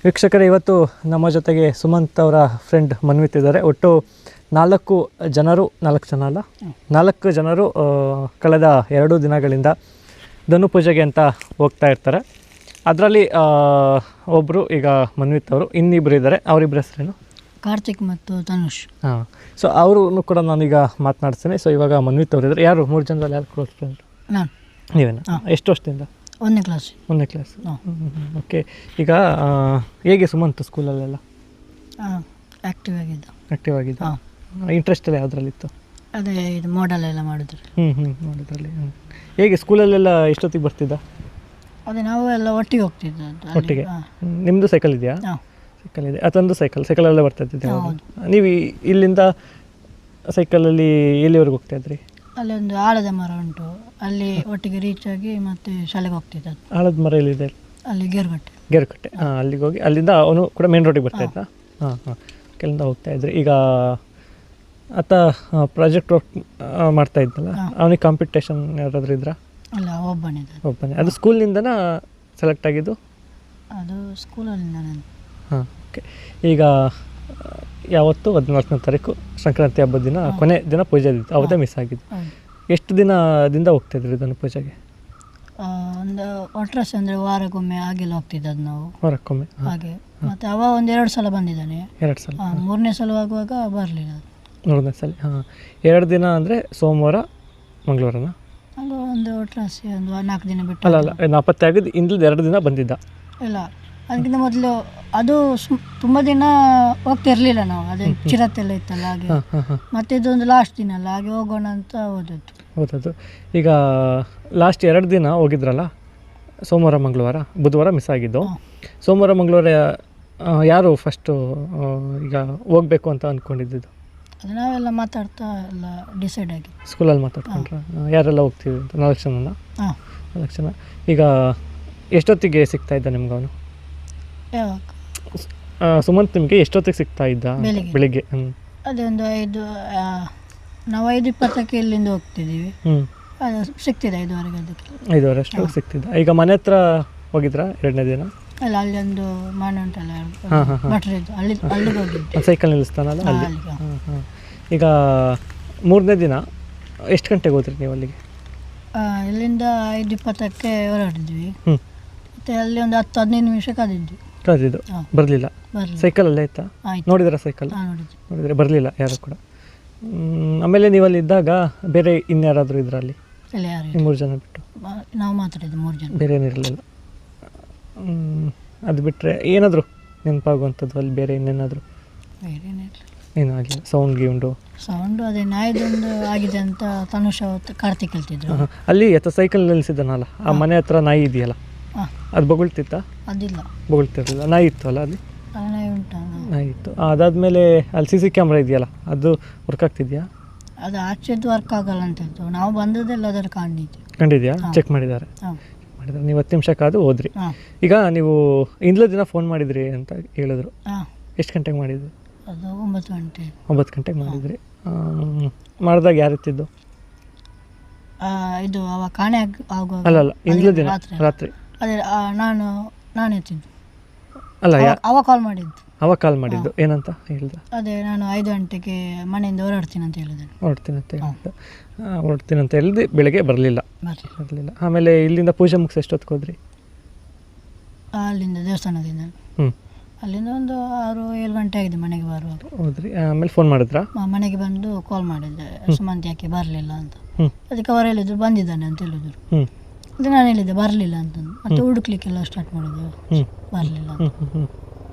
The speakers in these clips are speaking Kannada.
ವೀಕ್ಷಕರೇ, ಇವತ್ತು ನಮ್ಮ ಜೊತೆಗೆ ಸುಮಂತ್ ಅವರ ಫ್ರೆಂಡ್ ಮನ್ವಿತ್ ಇದ್ದಾರೆ. ಒಟ್ಟು 4 ಜನರು ಕಳೆದ 2 ದಿನಗಳಿಂದ ಧನು ಪೂಜೆಗೆ ಅಂತ ಹೋಗ್ತಾ ಇರ್ತಾರೆ. ಅದರಲ್ಲಿ ಒಬ್ಬರು ಈಗ ಮನ್ವಿತ್ ಅವರು, ಇನ್ನಿಬ್ಬರು ಇದ್ದಾರೆ. ಅವರಿಬ್ಬರ ಹೆಸರೇನು? ಕಾರ್ತಿಕ್ ಮತ್ತು ತನುಷ್. ಹಾಂ, ಸೊ ಅವರು ಕೂಡ ನಾನೀಗ ಮಾತನಾಡ್ತೇನೆ. ಸೊ ಇವಾಗ ಮನ್ವಿತ್ ಅವರು ಇದ್ದಾರೆ. ಯಾರು 3 ಜನರಲ್ಲಿ ಯಾರು ಕ್ಲೋಸ್ ಫ್ರೆಂಡ್? ನಾನು. ನೀವೇನಾ? ಎಷ್ಟು ವರ್ಷದಿಂದ? 1ನೇ ಕ್ಲಾಸ್. 1ನೇ ಕ್ಲಾಸ್. ಓಕೆ. ಈಗ ಹೇಗೆ ಸುಮಂತ್ ಸ್ಕೂಲಲ್ಲೆಲ್ಲ? ಆ್ಯಕ್ಟಿವ್ ಆಗಿದ್ದ. ಆ್ಯಕ್ಟಿವ್ ಆಗಿದ್ದ. ಇಂಟ್ರೆಸ್ಟ್ ಎಲ್ಲ ಯಾವುದ್ರಲ್ಲಿತ್ತು? ಅದೇ ಇದು ಮಾಡೆಲ್ ಎಲ್ಲ ಮಾಡಿದ್ರು. ಮಾಡೋದ್ರಲ್ಲಿ. ಹೇಗೆ ಸ್ಕೂಲಲ್ಲೆಲ್ಲ ಎಷ್ಟೊತ್ತಿಗೆ ಬರ್ತಿದ್ದ? ಅದೇ ನಾವು ಎಲ್ಲ ಒಟ್ಟಿಗೆ ಹೋಗ್ತಿದ್ದ. ಒಟ್ಟಿಗೆ. ನಿಮ್ಮದು ಸೈಕಲ್ ಇದೆಯಾ? ಸೈಕಲ್ ಇದೆ. ಅದೊಂದು ಸೈಕಲಲ್ಲೇ ಬರ್ತಾ ಇದ್ದಿದ್ದೆ. ನೀವು ಇಲ್ಲಿಂದ ಸೈಕಲಲ್ಲಿ ಎಲ್ಲಿವರೆಗೆ ಹೋಗ್ತಾ ಇದ್ರಿ? ಅಲ್ಲಿ ಒಂದು ಆಲದ ಮರ ಉಂಟು, ಅಲ್ಲಿ ಒಟ್ಟಿಗೆ ರೀಚ್ ಆಗಿ ಮತ್ತೆ ಶಾಲೆಗೆ ಹೋಗ್ತಿದ್ದ. ಆಲದ ಮರ ಎಲ್ಲಿದೆ? ಅಲ್ಲಿ ಗೇರ್ಕಟ್ಟೆ. ಹಾಂ, ಅಲ್ಲಿಗೆ ಹೋಗಿ ಅಲ್ಲಿಂದ ಅವನು ಕೂಡ ಮೇನ್ ರೋಡಿಗೆ ಬರ್ತಾ ಇದ್ದ. ಹಾಂ, ಕೆಲ್ಲಿಂದ ಹೋಗ್ತಾ ಇದ್ರಿ. ಈಗ ಆತ ಪ್ರಾಜೆಕ್ಟ್ ವರ್ಕ್ ಮಾಡ್ತಾ ಇದ್ದಲ್ಲ, ಅವನಿಗೆ ಕಾಂಪಿಟೇಷನ್ ಯಾರಾದರೂ ಇದ್ರಾ? ಅಲ್ಲ, ಒಬ್ಬನೇ. ಅದು ಸ್ಕೂಲ್ನಿಂದನ ಸೆಲೆಕ್ಟ್ ಆಗಿದ್ದು? ಅದು ಸ್ಕೂಲಲ್ಲಿಂದ. ಹಾಂ, ಓಕೆ. ಈಗ ಯಾವತ್ತು 14ನೇ ತಾರೀಕು ಸಂಕ್ರಾಂತಿ ಹಬ್ಬದ ದಿನ, ಕೊನೆ ದಿನ ಪೂಜೆ ಇದ್ದಿತ್ತು, ಅವತ್ತೇ ಮಿಸ್ ಆಗಿದ್ದು. ಎಷ್ಟು ದಿನದಿಂದ ಹೋಗ್ತಾಯಿದ್ರಿ ಇದನ್ನು ಪೂಜೆಗೆ? ಒಂದು ಒಟ್ರಾಸಿ ಅಂದರೆ ವಾರಕ್ಕೊಮ್ಮೆ ಹಾಗೆಲ್ಲ ಹೋಗ್ತಿದ್ದದ್ದು ನಾವು. ವಾರಕ್ಕೊಮ್ಮೆ ಹಾಗೆ. ಮತ್ತು ಅವ 1-2 ಸಲ ಬಂದಿದ್ದಾನೆ. 2 ಸಲ. 3ನೇ ಸಲ ಆಗುವಾಗ ಬರಲಿಲ್ಲ. 3ನೇ ಸಲ. ಹಾಂ, 2 ದಿನ ಅಂದರೆ ಸೋಮವಾರ ಮಂಗಳವಾರನ? ಅಲ್ಲ, ಒಂದು ಒಟ್ರಾಸಿ ಒಂದು 4 ದಿನ ಬಿಟ್ಟು. ಅಲ್ಲ, ನಾಪತ್ತೆ ಆಗಿದ್ದು ಇಂದ್ಲದ್ದು 2 ದಿನ ಬಂದಿದ್ದ. ಇಲ್ಲ, ಅದಕ್ಕಿಂತ ಮೊದಲು ಅದು ತುಂಬ ದಿನ ಹೋಗ್ತಿರ್ಲಿಲ್ಲ ನಾವು. ಅದೇ ಚಿರತೆಲ್ಲ ಇತ್ತಲ್ಲ ಹಾಗೆ. ಮತ್ತೆ ಇದೊಂದು ಲಾಸ್ಟ್ ದಿನ ಅಲ್ಲ, ಹಾಗೆ ಹೋಗೋಣ ಅಂತ ಹೋದದ್ದು. ಈಗ ಲಾಸ್ಟ್ 2 ದಿನ ಹೋಗಿದ್ರಲ್ಲ, ಸೋಮವಾರ ಮಂಗಳವಾರ, ಬುಧವಾರ ಮಿಸ್ ಆಗಿದ್ದು. ಸೋಮವಾರ ಮಂಗಳವಾರ ಯಾರು ಫಸ್ಟು ಈಗ ಹೋಗ್ಬೇಕು ಅಂತ ಅಂದ್ಕೊಂಡಿದ್ದು? ಅದು ನಾವೆಲ್ಲ ಮಾತಾಡ್ತಾ ಎಲ್ಲ ಡಿಸೈಡ್ ಆಗಿ ಸ್ಕೂಲಲ್ಲಿ ಮಾತಾಡ್ಕೊಂಡ್ರೆ ಯಾರೆಲ್ಲ ಹೋಗ್ತೀವಿ ಅಂತ? 4 ಜನನ? 4 ಜನ. ಈಗ ಎಷ್ಟೊತ್ತಿಗೆ ಸಿಗ್ತಾ ಇದ್ದ ನಿಮ್ಗೆ ಅವನು? ಸುಮಂತ್ ನಿಮಗೆ ಎಷ್ಟೊತ್ತಿಗೆ ಸಿಗ್ತಾ ಇದ್ದ? ಬೆಳಿಗ್ಗೆ. ಅದೇ ಒಂದು ನಾವು 5:20ಕ್ಕೆ ಇಲ್ಲಿಂದ ಹೋಗ್ತಿದ್ದೀವಿ. ಅದು ಸಿಗ್ತಿದೆ 5:15 ಅದಕ್ಕೆ. 5:15 ಅಷ್ಟೊತ್ತಿಗೆ ಸಿಗ್ತಿದ್ದ. ಈಗ ಮನೆ ಹತ್ರ ಹೋಗಿದ್ರಾ 2ನೇ ದಿನ? ಅಲ್ಲ, ಅಲ್ಲಿ ಒಂದು ಮನೆ ಉಂಟಲ್ಲ ಭಟ್ರದ್ದು, ಅಲ್ಲಿಗೆ ಹೋಗಿದ್ದೆ. ಸೈಕಲ್ ನಿಲ್ಲಿಸ್ತಾನಲ್ಲ ಅಲ್ಲಿ. ಈಗ 3ನೇ ದಿನ ಎಷ್ಟು ಗಂಟೆಗೆ ಹೋದ್ರಿ ನೀವು ಅಲ್ಲಿಗೆ? ಇಲ್ಲಿಂದ 5:20ಕ್ಕೆ ಹೊರಟಿದ್ವಿ. ಮತ್ತು ಅಲ್ಲಿ ಒಂದು 10-15 ನಿಮಿಷ ಕಾದಿದ್ದು. ಬರಲಿಲ್ಲ. ಸೈಕಲಲ್ಲೇ ಇತ್ತಾ? ನೋಡಿದ್ರ ಸೈಕಲ್? ನೋಡಿದ್ರೆ ಬರಲಿಲ್ಲ ಯಾರು ಕೂಡ. ಆಮೇಲೆ ನೀವಲ್ಲಿ ಇದ್ದಾಗ ಬೇರೆ ಇನ್ಯಾರಾದರೂ ಇದ್ರ ಅಲ್ಲಿ? 3 ಜನ ಬಿಟ್ಟು ನಾವು ಮಾತಾಡಿದ್ದು 3 ಜನ, ಬೇರೆ ಏನಿರಲಿಲ್ಲ. ಅದು ಬಿಟ್ಟರೆ ಏನಾದರೂ ನೆನಪಾಗುವಂಥದ್ದು ಅಲ್ಲಿ ಬೇರೆ ಇನ್ನೇನಾದರೂ? ಏನೂ ಆಗಿಲ್ಲ. ಸೌಂಡು ಅದೇ ನಾಯಿದೊಂದು ಆಗಿದೆ ಅಂತ ತನುಷ್ ಕಾರ್ತಿಕ್ ಹೇಳ್ತಿದ್ರು. ಅಲ್ಲಿ ಸೈಕಲ್ ನಿಲ್ಲಿಸಿದನಲ್ಲ, ಆ ಮನೆ ಹತ್ರ ನಾಯಿ ಇದೆಯಲ್ಲ, ಅದು ಬೊಗಳ್ತಿತ್ತಾ? ಅದಿಲ್ಲ, ಬೊಗಳ್ತಿರಲಿಲ್ಲ. ನಾಯಿ ಇತ್ತು ಅಲ್ಲ ಅಲ್ಲಿ? ನಾಯಿ ಉಂಟು. ನಾಯಿ ಇತ್ತು. ಅದಾದಮೇಲೆ ಅಲ್ಲಿ CC ಕ್ಯಾಮ್ರಾ ಇದೆಯಲ್ಲ, ಅದು ವರ್ಕ್ ಆಗ್ತಿದೆಯಾ? ಅದು ಆಚೆದು ವರ್ಕ್ ಆಗಲ್ಲ ಅಂತ ಹೇಳ್ತು. ನಾವು ಬಂದದ್ದೆಲ್ಲ ಅದರ ಕಂಡಿದ್ಯಾ? ಚೆಕ್ ಮಾಡಿದ್ದಾರೆ. ನೀವು 10 ನಿಮಿಷ ಕಾದು ಹೋದ್ರಿ. ಈಗ ನೀವು ಇಂದ್ಲ ದಿನ ಫೋನ್ ಮಾಡಿದ್ರಿ ಅಂತ ಹೇಳಿದ್ರು. ಎಷ್ಟು ಗಂಟೆಗೆ ಮಾಡಿದ್ರಿ? ಅದು 9 ಗಂಟೆ. 9 ಗಂಟೆಗೆ ಮಾಡಿದ್ರಿ. ಮಾಡಿದಾಗ ಯಾರಿತ್ತಿದ್ದು? ಇದು ಅವ ಕಾಣೆ ಆಗುವಾಗ. ಅಲ್ಲ, ಇಂದ್ಲ ದಿನ ರಾತ್ರಿ. ಅದೇ ನಾನು ಎತ್ತಿದ್ದು. ಅಲ್ಲ, ಅವ ಕಾಲ್ ಮಾಡಿದ್ದು. ಏನಂತ ಹೇಳ್ದ? ಅದೇ ನಾನು 5 ಗಂಟೆಗೆ ಮನೆಯಿಂದ ಹೊರಡ್ತೀನಿ ಅಂತ ಹೇಳಿದೆ. ಹೊರಡ್ತೀನಿ ಅಂತ ಹೇಳಿದ್ದು. ಬೆಳಗ್ಗೆ ಬರಲಿಲ್ಲ. ಆಮೇಲೆ ಇಲ್ಲಿಂದ ಪೂಜೆ ಮುಗಿಸಿ ಎಷ್ಟೊತ್ತಿಗೆ ಹೋದ್ರಿ? ಅಲ್ಲಿಂದ ದೇವಸ್ಥಾನದಿಂದ ಅಲ್ಲಿಂದ ಒಂದು 6-7 ಗಂಟೆ ಆಗಿದೆ ಮನೆಗೆ ಬರುವಾಗ. ಹೋದ್ರಿ. ಆಮೇಲೆ ಫೋನ್ ಮಾಡಿದ್ರಾ? ಮನೆಗೆ ಬಂದು ಕಾಲ್ ಮಾಡಿದ್ದೆ, ಸುಮಂತ್ ಯಾಕೆ ಬರಲಿಲ್ಲ ಅಂತ. ಅದಕ್ಕೆ ಅವರು ಹೇಳಿದ್ರು ಬಂದಿದ್ದಾನೆ ಅಂತ ಹೇಳಿದ್ರು. ಅದು ನಾನು ಹೇಳಿದ್ದೆ ಬರಲಿಲ್ಲ ಅಂತ. ಮತ್ತೆ ಹುಡುಕ್ಲಿಕ್ಕೆಲ್ಲ ಸ್ಟಾರ್ಟ್ ಮಾಡಿದ್ವಿ, ಬರಲಿಲ್ಲ ಅಂತ.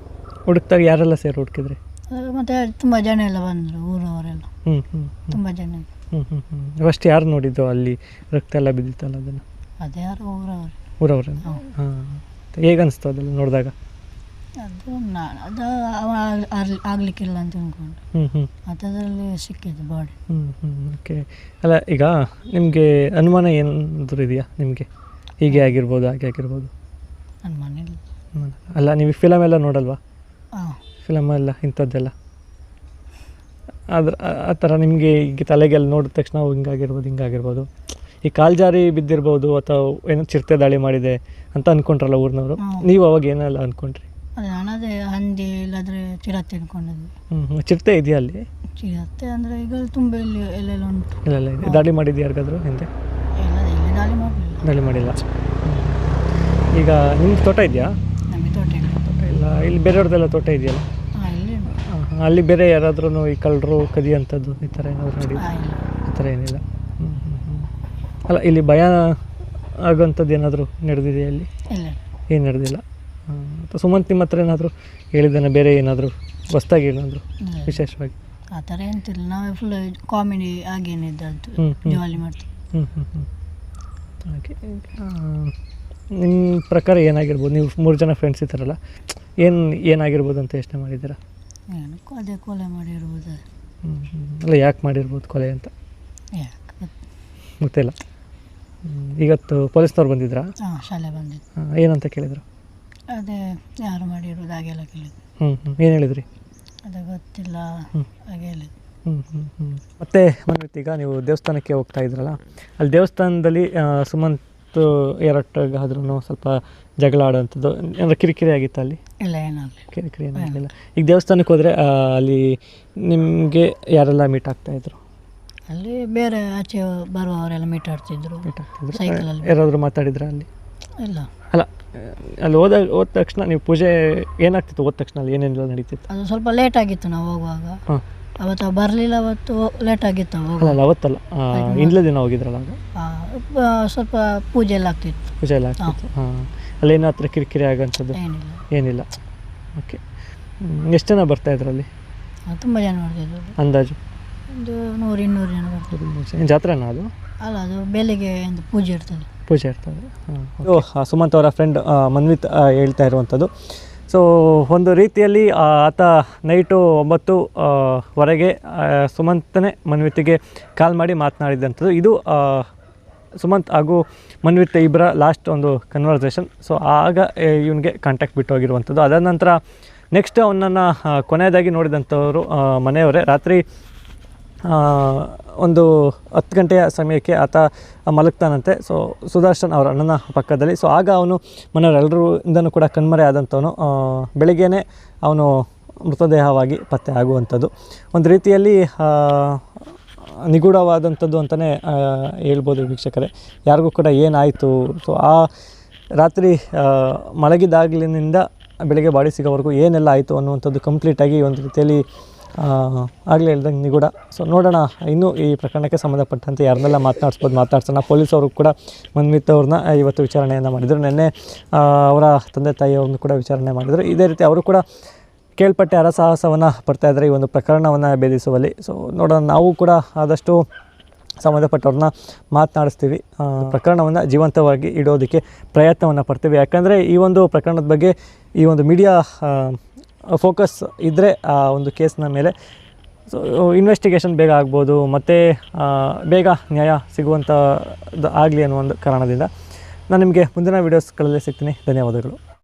ಹುಡುಕ್ದಾಗ ಯಾರೆಲ್ಲ ಸೇರಿ ಹುಡುಕಿದ್ರಿ? ಮತ್ತೆ ತುಂಬ ಜನ ಎಲ್ಲ ಬಂದರು, ಊರವರೆಲ್ಲ ತುಂಬ ಜನ. ಫಸ್ಟ್ ಯಾರು ನೋಡಿದ್ದು ಅಲ್ಲಿ ರಕ್ತ ಎಲ್ಲ ಬಿದ್ದಿತ್ತಲ್ಲ ಅದನ್ನು? ಅದೇ ಯಾರು ಊರವ್ರೆ. ಹಾಂ, ಹೇಗೆ ಅನಿಸ್ತು ಅದೆಲ್ಲ ನೋಡಿದಾಗ? ಅದು ಆಗ್ಲಿಕ್ಕಿಲ್ಲ ಅಂತ ಅಂದ್ಕೊಂಡು ಅದರಲ್ಲಿ ಸಿಕ್ಕಿದ್ದು ಬಾಡಿ. ಓಕೆ. ಅಲ್ಲ, ಈಗ ನಿಮಗೆ ಅನುಮಾನ ಏನಾದರೂ ಇದೆಯಾ ನಿಮಗೆ? ಹೀಗೆ ಆಗಿರ್ಬೋದು, ಹಾಗೆ ಆಗಿರ್ಬೋದು? ಅನುಮಾನ ಇಲ್ಲ. ಅಲ್ಲ, ನೀವು ಫಿಲಮ್ ಎಲ್ಲ ನೋಡಲ್ವಾ? ಫಿಲಮೆಲ್ಲ ಇಂಥದ್ದೆಲ್ಲ ಆ ಥರ ನಿಮಗೆ ಈಗ ತಲೆಗೆಲ್ಲ ನೋಡಿದ ತಕ್ಷಣ ಹಿಂಗಾಗಿರ್ಬೋದು, ಈ ಕಾಲು ಜಾರಿ ಬಿದ್ದಿರ್ಬೋದು, ಅಥವಾ ಏನೋ ಚಿರತೆ ದಾಳಿ ಮಾಡಿದೆ ಅಂತ ಅಂದ್ಕೊಂಡ್ರಲ್ಲ ಊರಿನವರು. ನೀವು ಅವಾಗ ಏನೆಲ್ಲ ಅಂದ್ಕೊಂಡ್ರಿ? ಅದೇ ನಾನು ಅದೇ ಹಂದಿ ಇಲ್ಲಾದರೆ ಚಿರತೆ ಅನ್ಕೊಂಡಿದ್ದೆ. ಚಿರತೆ ಇದೆಯಾ ಅಲ್ಲಿ? ಚಿರತೆ ಅಂದರೆ ಈಗ ತುಂಬ ಇಲ್ಲಿ ಎಲ್ಲೆಲ್ಲ ಉಂಟು. ಇಲ್ಲ ಇದೆ. ದಾಳಿ ಮಾಡಿದ್ದು ಯಾರಿಗಾದ್ರು ಹಿಂದೆ? ಇಲ್ಲ ಇಲ್ಲಿ ದಾಳಿ ಮಾಡಲಿಲ್ಲ. ದಾಳಿ ಮಾಡಿಲ್ಲ. ಈಗ ನಿಮ್ಗೆ ತೋಟ ಇದೆಯಾ? ನಮಗೆ ತೋಟ ಇಲ್ಲ. ತೋಟ ಇಲ್ಲ. ಇಲ್ಲಿ ಬೇರೆಯವ್ರದ್ದೆಲ್ಲ ತೋಟ ಇದೆಯಲ್ಲ? ಇಲ್ಲಿ ಅಲ್ಲಿ ಬೇರೆ ಯಾರಾದ್ರೂ ಈ ಕಳ್ಳರು ಕದಿಯಂಥದ್ದು ಈ ಥರ ಏನಾದರೂ ನೋಡಿ? ಇಲ್ಲ. ಆ ಥರ ಏನಿಲ್ಲ. ಅಲ್ಲ ಇಲ್ಲಿ ಭಯ ಆಗೋಂಥದ್ದು ಏನಾದರೂ ನಡೆದಿದೆಯಾ ಇಲ್ಲಿ? ಇಲ್ಲ. ಏನು ನಡೆದಿಲ್ಲ. ಅಥವಾ ಸುಮಂತ್ ನಿಮ್ಮ ಹತ್ರ ಏನಾದರೂ ಹೇಳಿದ್ದಾನೆ ಬೇರೆ ಏನಾದರೂ ಹೊಸ್ದಾಗಿ ಏನಾದರೂ ವಿಶೇಷವಾಗಿ? ಆ ಥರ ಎಂತಿಲ್ಲ, ನಾವೇ ಫುಲ್ ಕಾಮಿಡಿ ಆಗೇನಿದ್ದು ಜಾಲಿ ಮಾಡ್ತೀವಿ. ಹಾಗೆ ನಿಮ್ಮ ಪ್ರಕಾರ ಏನಾಗಿರ್ಬೋದು? ನೀವು 3 ಜನ ಫ್ರೆಂಡ್ಸ್ ಇದ್ದಾರಲ್ಲ, ಏನಾಗಿರ್ಬೋದು ಅಂತ ಯೋಚನೆ ಮಾಡಿದ್ದೀರಾ? ಏನಕ್ಕೂ ಅದೇ ಕೊಲೆ ಮಾಡಿರ್ಬೋದು. ಅಲ್ಲ ಯಾಕೆ ಮಾಡಿರ್ಬೋದು ಕೊಲೆ ಅಂತ? ಯಾಕೆ ಗೊತ್ತಿಲ್ಲ. ಇವತ್ತು ಪೊಲೀಸ್ನವ್ರು ಬಂದಿದ್ರಾ? ಹಾಂ, ಶಾಲೆ ಬಂದಿದ್ದು. ಏನಂತ ಕೇಳಿದ್ರು? ಅದೇ ಯಾರು ಮಾಡಿರೋದು ಹಾಗೆಲ್ಲ ಕೇಳಿದ್ರು. ಏನು ಹೇಳಿದ್ರಿ? ಅದೇ ಗೊತ್ತಿಲ್ಲ ಹಾಗೆ ಹೇಳಿದ್ರು. ಮತ್ತೆ ಮನ್ವಿತ್, ಈಗ ನೀವು ದೇವಸ್ಥಾನಕ್ಕೆ ಹೋಗ್ತಾ ಇದ್ರಲ್ಲ, ಅಲ್ಲಿ ದೇವಸ್ಥಾನದಲ್ಲಿ ಸುಮಂತ್ ಎರಟ್ಟಾದ್ರೂ ಸ್ವಲ್ಪ ಜಗಳ ಆಡೋವಂಥದ್ದು ಏನಾದ್ರು ಕಿರಿಕಿರಿ ಆಗಿತ್ತು ಅಲ್ಲಿ? ಇಲ್ಲ, ಏನಾಗಲಿ. ಕಿರಿಕಿರಿ ಏನಾಗಲಿಲ್ಲ. ಈಗ ದೇವಸ್ಥಾನಕ್ಕೆ ಹೋದರೆ ಅಲ್ಲಿ ನಿಮಗೆ ಯಾರೆಲ್ಲ ಮೀಟ್ ಆಗ್ತಾಯಿದ್ರು? ಅಲ್ಲಿ ಬೇರೆ ಆಚೆ ಬರುವವರೆಲ್ಲ ಮೀಟ್ ಆಡ್ತಿದ್ರು. ಸೈಕಲಲ್ಲಿ ಯಾರಾದರೂ ಮಾತಾಡಿದ್ರ ಅಲ್ಲಿ? ಇಲ್ಲ. ಅಲ್ಲ, ಅಲ್ಲಿ ಹೋದ ತಕ್ಷಣ ನೀವು ಪೂಜೆ ಏನಾಗ್ತಿತ್ತು? ಹೋದ ತಕ್ಷಣ ಅಲ್ಲಿ ಏನೇನೆಲ್ಲ ನಡೀತಿತ್ತು? ಅದು ಸ್ವಲ್ಪ ಲೇಟ್ ಆಗಿತ್ತು ನಾವು ಹೋಗುವಾಗ. ಅವತ್ತು ಬರಲಿಲ್ಲ, ಅವತ್ತು ಲೇಟ್ ಆಗಿತ್ತು ಹೋಗುವಾಗ. ಅಲ್ಲ ಅವತ್ತಲ್ಲ, ಇಂದ್ಲ ದಿನ ಹೋಗಿದ್ರಲ್ಲ ಸ್ವಲ್ಪ ಪೂಜೆ ಎಲ್ಲ ಆಗ್ತಿತ್ತು. ಪೂಜೆ ಎಲ್ಲ ಆಗ್ತಿತ್ತು. ಅಲ್ಲಿ ಏನೋ ಹತ್ರ ಕಿರಿಕಿರಿ ಆಗೋಂಥದ್ದು ಏನಿಲ್ಲ. ಓಕೆ. ಎಷ್ಟು ಜನ ಬರ್ತಾಯಿದ್ರು ಅಲ್ಲಿ? ತುಂಬ ಜನ ಬರ್ತಿದ್ರು. ಅಂದಾಜು ಒಂದು 100-200 ಜನ ಬರ್ತಿದ್ರು. ಜಾತ್ರೆನಾ ಅದು? ಅಲ್ಲ, ಅದು ಬೆಳಿಗ್ಗೆ ಒಂದು ಪೂಜೆ ಇರ್ತದೆ. ಪೂಜೆ ಇರ್ತದೆ. ಸುಮಂತ್ ಅವರ ಫ್ರೆಂಡ್ ಮನ್ವಿತ್ ಹೇಳ್ತಾ ಇರುವಂಥದ್ದು. ಸೊ ಒಂದು ರೀತಿಯಲ್ಲಿ ಆತ ನೈಟು 9 ಸುಮಂತನೇ ಮನ್ವಿತಿಗೆ ಕಾಲ್ ಮಾಡಿ ಮಾತನಾಡಿದಂಥದ್ದು. ಇದು ಸುಮಂತ್ ಹಾಗೂ ಮನ್ವಿತ್ ಇಬ್ಬರ ಲಾಸ್ಟ್ ಒಂದು ಕನ್ವರ್ಸೇಷನ್. ಸೊ ಆಗ ಇವನಿಗೆ ಕಾಂಟ್ಯಾಕ್ಟ್ ಬಿಟ್ಟು ಹೋಗಿರುವಂಥದ್ದು. ಅದಾದ ನಂತರ ನೆಕ್ಸ್ಟ್ ಅವನನ್ನು ಕೊನೆಯದಾಗಿ ನೋಡಿದಂಥವರು ಮನೆಯವರೇ. ರಾತ್ರಿ ಒಂದು 10 ಗಂಟೆಯ ಸಮಯಕ್ಕೆ ಆತ ಮಲಗ್ತಾನಂತೆ. ಸೊ ಸುದರ್ಶನ್ ಅವರ ಅಣ್ಣನ ಪಕ್ಕದಲ್ಲಿ. ಸೊ ಆಗ ಅವನು ಮನೆಯವರೆಲ್ಲರಿಂದನೂ ಕೂಡ ಕಣ್ಮರೆ ಆದಂಥವನು ಬೆಳಿಗ್ಗೆನೇ ಅವನು ಮೃತದೇಹವಾಗಿ ಪತ್ತೆ ಆಗುವಂಥದ್ದು. ಒಂದು ರೀತಿಯಲ್ಲಿ ನಿಗೂಢವಾದಂಥದ್ದು ಅಂತಲೇ ಹೇಳ್ಬೋದು ವೀಕ್ಷಕರೇ. ಯಾರಿಗೂ ಕೂಡ ಏನಾಯಿತು, ಸೊ ಆ ರಾತ್ರಿ ಮಲಗಿದಾಗಲಿನಿಂದ ಬೆಳಗ್ಗೆ ಬಾಡಿ ಸಿಗೋವರೆಗೂ ಏನೆಲ್ಲ ಆಯಿತು ಅನ್ನುವಂಥದ್ದು ಕಂಪ್ಲೀಟಾಗಿ ಒಂದು ರೀತಿಯಲ್ಲಿ ಆಗಲೇ ಹೇಳ್ದಂಗೆ ನಿಗೂಢ. ಸೊ ನೋಡೋಣ, ಇನ್ನೂ ಈ ಪ್ರಕರಣಕ್ಕೆ ಸಂಬಂಧಪಟ್ಟಂತೆ ಯಾರನ್ನೆಲ್ಲ ಮಾತಾಡ್ಸೋಣ. ಪೊಲೀಸವರು ಕೂಡ ಮನ್ವಿತ್ ಅವ್ರನ್ನ ಇವತ್ತು ವಿಚಾರಣೆಯನ್ನು ಮಾಡಿದರು. ನಿನ್ನೆ ಅವರ ತಂದೆ ತಾಯಿಯವ್ರನ್ನು ಕೂಡ ವಿಚಾರಣೆ ಮಾಡಿದರು. ಇದೇ ರೀತಿ ಅವರು ಕೂಡ ಕೇಳ್ಪಟ್ಟೆ ಹರಸಾಹಸವನ್ನು ಪಡ್ತಾಯಿದ್ದಾರೆ ಈ ಒಂದು ಪ್ರಕರಣವನ್ನು ಭೇದಿಸುವಲ್ಲಿ. ಸೊ ನೋಡೋಣ, ನಾವು ಕೂಡ ಆದಷ್ಟು ಸಂಬಂಧಪಟ್ಟವ್ರನ್ನ ಮಾತನಾಡಿಸ್ತೀವಿ. ಪ್ರಕರಣವನ್ನು ಜೀವಂತವಾಗಿ ಇಡೋದಕ್ಕೆ ಪ್ರಯತ್ನವನ್ನು ಪಡ್ತೀವಿ. ಯಾಕಂದರೆ ಈ ಒಂದು ಪ್ರಕರಣದ ಬಗ್ಗೆ ಈ ಒಂದು ಮೀಡಿಯಾ ಫೋಕಸ್ ಇದ್ದರೆ ಆ ಒಂದು ಕೇಸ್ನ ಮೇಲೆ ಸೊ ಇನ್ವೆಸ್ಟಿಗೇಷನ್ ಬೇಗ ಆಗ್ಬೋದು, ಮತ್ತು ಬೇಗ ನ್ಯಾಯ ಸಿಗುವಂಥದ್ದು ಆಗಲಿ ಅನ್ನೋ ಒಂದು ಕಾರಣದಿಂದ ನಾನು ನಿಮಗೆ ಮುಂದಿನ ವೀಡಿಯೋಸ್ಗಳಲ್ಲಿ ಸಿಗ್ತೀನಿ. ಧನ್ಯವಾದಗಳು.